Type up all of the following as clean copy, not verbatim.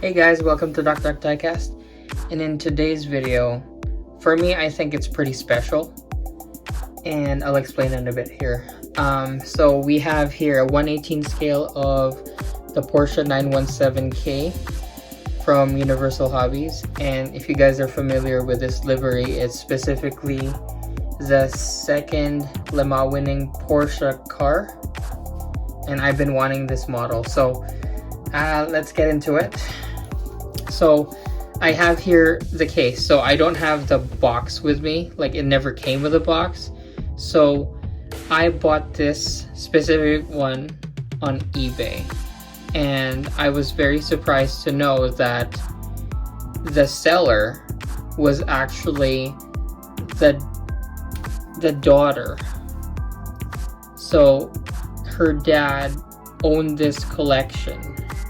Hey guys, welcome to Diecast. And in today's video, for me, I think it's pretty special, and I'll explain in a bit here. So we have here a 1/18 scale of the Porsche 917K from Universal Hobbies, and if you guys are familiar with this livery, it's specifically the second Le Mans winning Porsche car, and I've been wanting this model, so let's get into it. So I have here the case, so I don't have the box with me, like it never came with a box, so I bought this specific one on eBay, and I was very surprised to know that the seller was actually the daughter. So her dad owned this collection,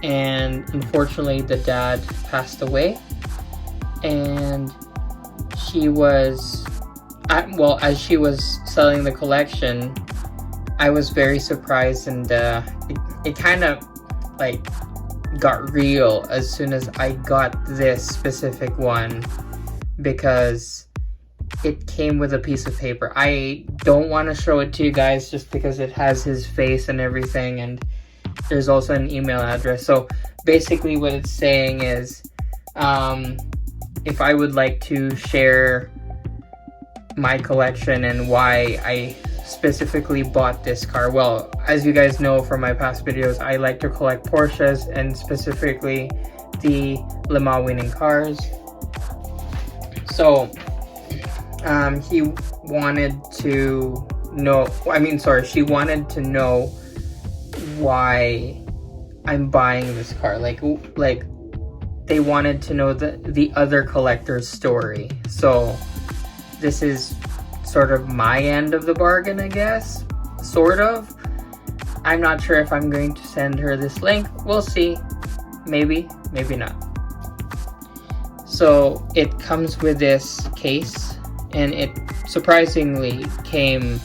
and unfortunately the dad passed away, and she was as she was selling the collection, I was very surprised, and it kind of like got real as soon as I got this specific one, because it came with a piece of paper. I don't want to show it to you guys just because it has his face and everything, and there's also an email address. So basically what it's saying is if I would like to share my collection and why I specifically bought this car. Well, as you guys know from my past videos, I like to collect Porsches, and specifically the Le Mans winning cars. So he wanted to know, she wanted to know why I'm buying this car. Like they wanted to know the other collector's story. So this is sort of my end of the bargain, I guess, sort of. I'm not sure if I'm going to send her this link. We'll see. Maybe not. So it comes with this case, and it surprisingly came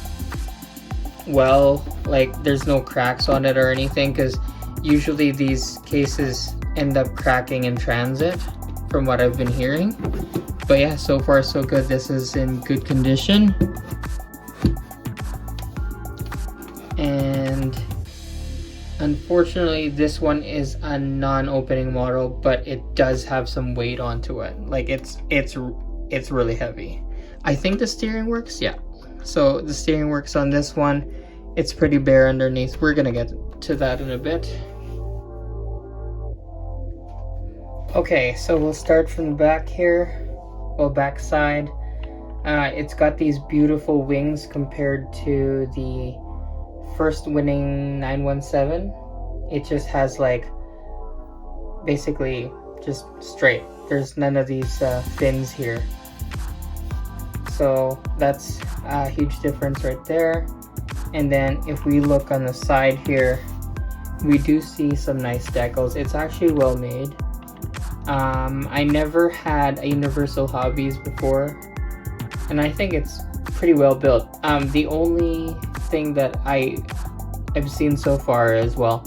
well. Like there's no cracks on it or anything, because usually these cases end up cracking in transit from what I've been hearing. But yeah, so far so good. This is in good condition, and unfortunately this one is a non-opening model, but it does have some weight onto it. Like it's really heavy. I think the steering works. Yeah, so the steering works on this one. It's pretty bare underneath. We're gonna get to that in a bit. Okay, so we'll start from the back here. Well, back side. It's got these beautiful wings compared to the first winning 917. It just has like basically just straight. There's none of these fins here. So that's a huge difference right there. And then if we look on the side here, we do see some nice decals. It's actually well made. I never had a Universal Hobbies before, and I think it's pretty well built. The only thing that I've seen so far is, well,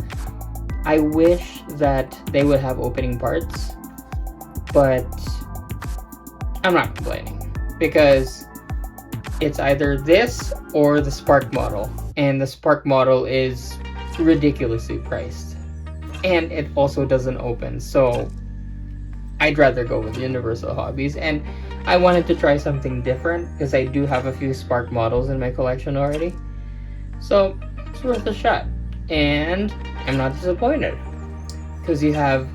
I wish that they would have opening parts, but I'm not complaining, because it's either this or the Spark model, and the Spark model is ridiculously priced, and it also doesn't open, so I'd rather go with Universal Hobbies. And I wanted to try something different, because I do have a few Spark models in my collection already, so it's worth a shot. And I'm not disappointed, because you have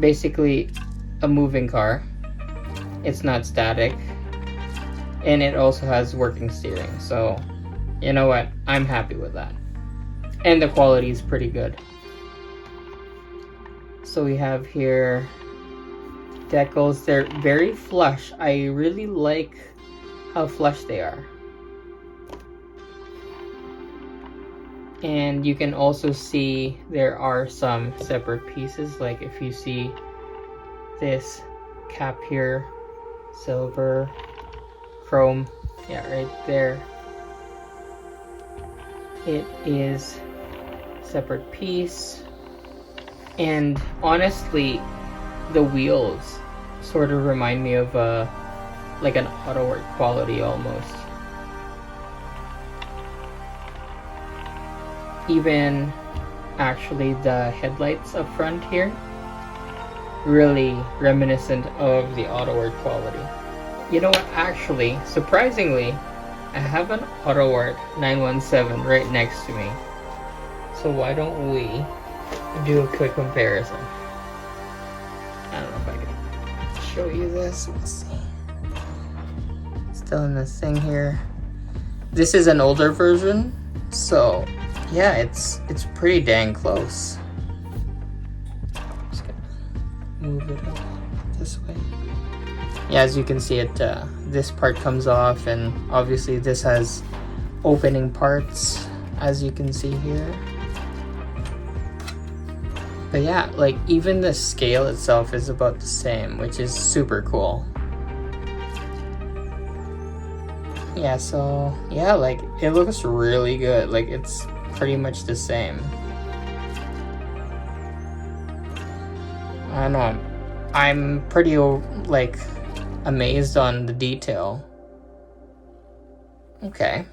basically a moving car. It's not static, and it also has working steering, so you know what, I'm happy with that. And the quality is pretty good. So we have here decals. They're very flush. I really like how flush they are. And you can also see there are some separate pieces, like if you see this cap here, silver, chrome, yeah, right there. It is separate piece, and honestly the wheels sort of remind me of like an AutoWork quality almost. Even actually the headlights up front here, really reminiscent of the AutoWork quality. You know what, actually, surprisingly, I have an AutoWork 917 right next to me. So why don't we do a quick comparison? I don't know if I can show you this. Let's see. Still in this thing here. This is an older version, so yeah, it's pretty dang close. Just gonna move it up this way. Yeah, as you can see, it this part comes off, and obviously this has opening parts, as you can see here. But yeah, like even the scale itself is about the same, which is super cool. Yeah, so yeah, like it looks really good. Like it's pretty much the same. I don't know. I'm pretty like amazed on the detail. Okay.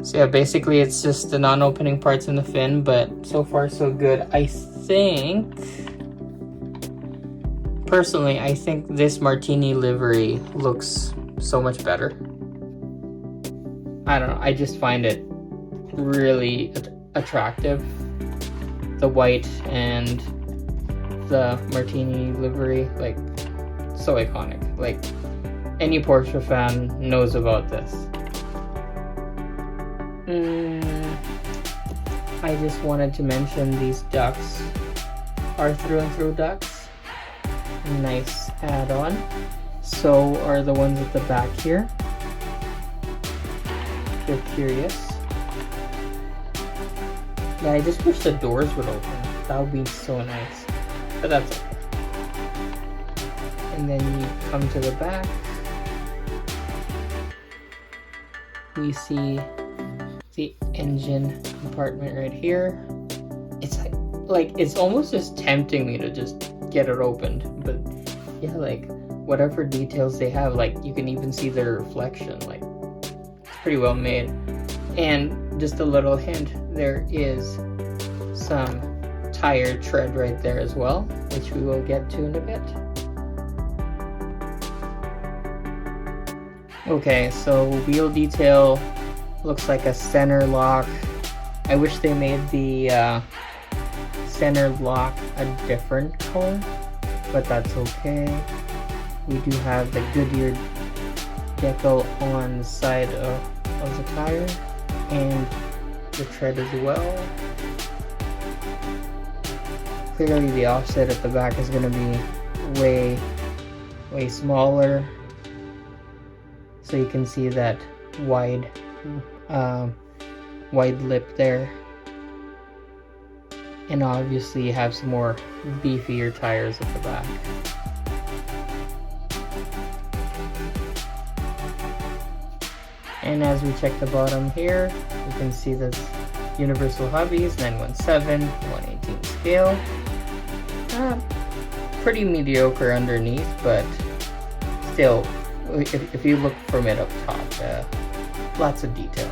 So yeah, basically it's just the non-opening parts in the fin, but so far so good. I think, personally, I think this Martini livery looks so much better. I don't know, I just find it really attractive. The white and the Martini livery, like, so iconic. Like, any Porsche fan knows about this. I just wanted to mention these ducts are through and through ducts. Nice add-on. So are the ones at the back here. If you're curious. Yeah, I just wish the doors would open. That would be so nice. But that's okay. And then you come to the back. We see the engine compartment right here. It's like it's almost just tempting me to just get it opened, but yeah, like whatever details they have, like you can even see the reflection. Like it's pretty well made. And just a little hint, there is some tire tread right there as well, which we will get to in a bit. Okay, so wheel detail looks like a center lock. I wish they made the center lock a different color, but that's okay. We do have the Goodyear decal on the side of the tire and the tread as well. Clearly the offset at the back is going to be way smaller, so you can see that wide lip there, and obviously you have some more beefier tires at the back. And as we check the bottom here, you can see this Universal Hobbies 917 118 scale. Pretty mediocre underneath, but still, if you look from it up top, lots of detail.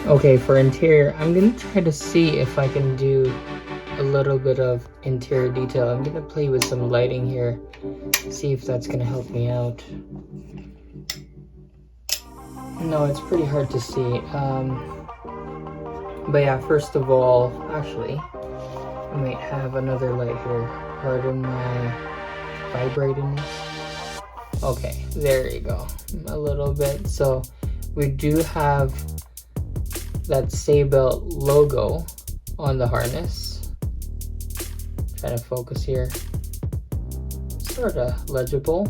Okay, for interior, I'm gonna try to see if I can do a little bit of interior detail. I'm gonna play with some lighting here, see if that's gonna help me out. No, it's pretty hard to see. But yeah, first of all, actually, I might have another light here. Pardon my vibratingness. Okay, there you go. A little bit. So we do have that Seatbelt logo on the harness. Trying to focus here. Sort of legible.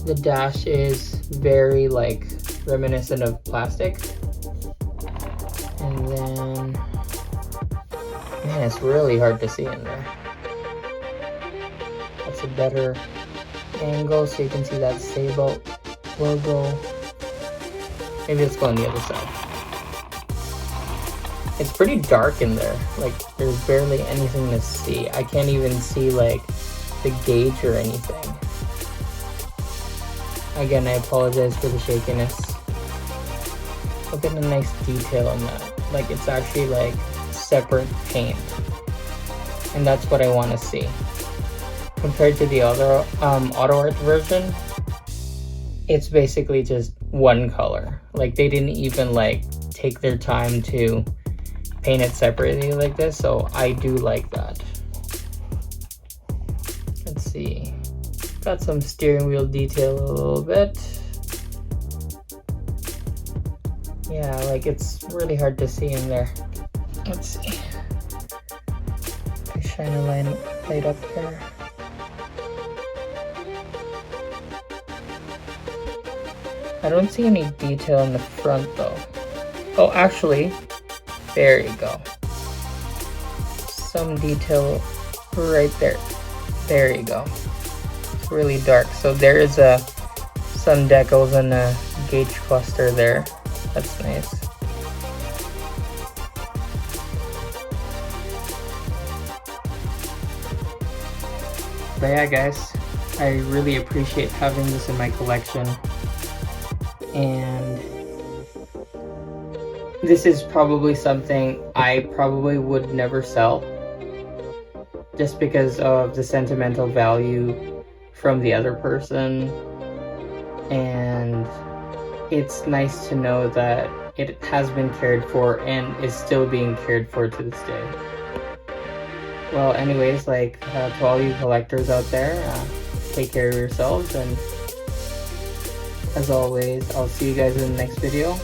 The dash is very like reminiscent of plastic. And then, man, it's really hard to see in there. That's a better angle so you can see that Seatbelt logo. Maybe let's go on the other side. It's pretty dark in there. Like, there's barely anything to see. I can't even see like the gauge or anything. Again, I apologize for the shakiness. Look at the nice detail on that. Like, it's actually like separate paint. And that's what I want to see. Compared to the other auto art version, it's basically just one color. Like, they didn't even like take their time to paint it separately like this, so I do like that. Let's see. Got some steering wheel detail a little bit. Yeah, like, it's really hard to see in there. Let's see. I shine a light up here. I don't see any detail in the front though. Oh, actually, there you go. Some detail right there. There you go. It's really dark. So there is some decals and a gauge cluster there. That's nice. But yeah, guys, I really appreciate having this in my collection. And this is probably something I probably would never sell, just because of the sentimental value from the other person. And it's nice to know that it has been cared for and is still being cared for to this day. Well, anyways, like, to all you collectors out there, take care of yourselves, and as always, I'll see you guys in the next video.